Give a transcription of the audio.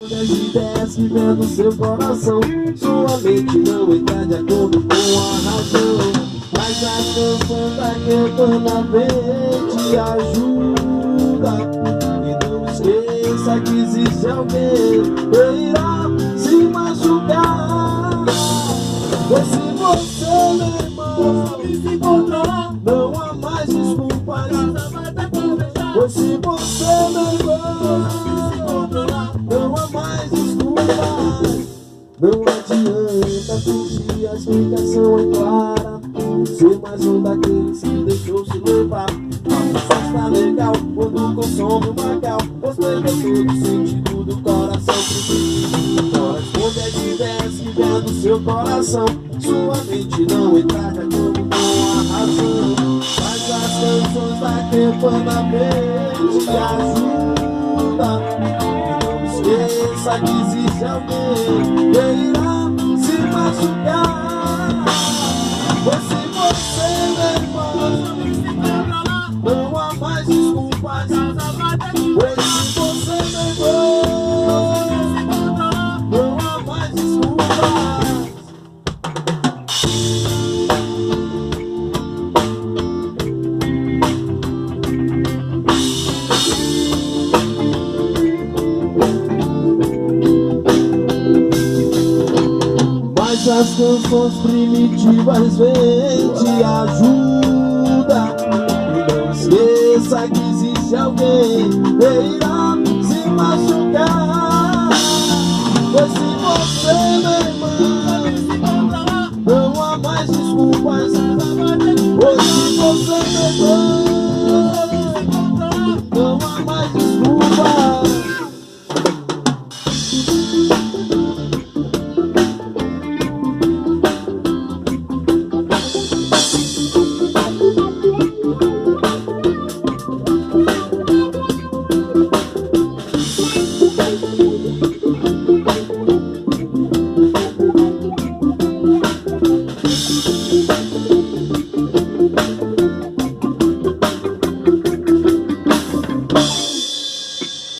As ideias que vem do seu coração, sua mente não está de acordo com a razão. Mas a canção tá cantando a mente te ajuda. E não esqueça que existe alguém que irá se machucar. Pois se você, meu irmão, se encontrar, não há mais desculpas. Pois se você, meu irmão, se encontrar, não há mais desculpas. Não adianta fingir, a explicação é clara. Ser mais um daqueles que deixou se levar. A pessoa está legal quando consome o Macau, pois perdeu todo o sentido do coração. Agora esconde as ideias que vêm do seu coração. Sua mente não entra de acordo com a razão. Mas as canções da campana mente te ajuda. Não esqueça que existe alguém que irá se machucar. Pois se você, meu irmão, não há mais desculpas. Pois se você, meu irmão, não há mais desculpas. Mas as canções primitivas vêm te ajuda. E não esqueça que existe alguém que irá se machucar. Pois se você, meu irmão, não há mais desculpas. Pois se você, meu irmão, não há mais desculpas.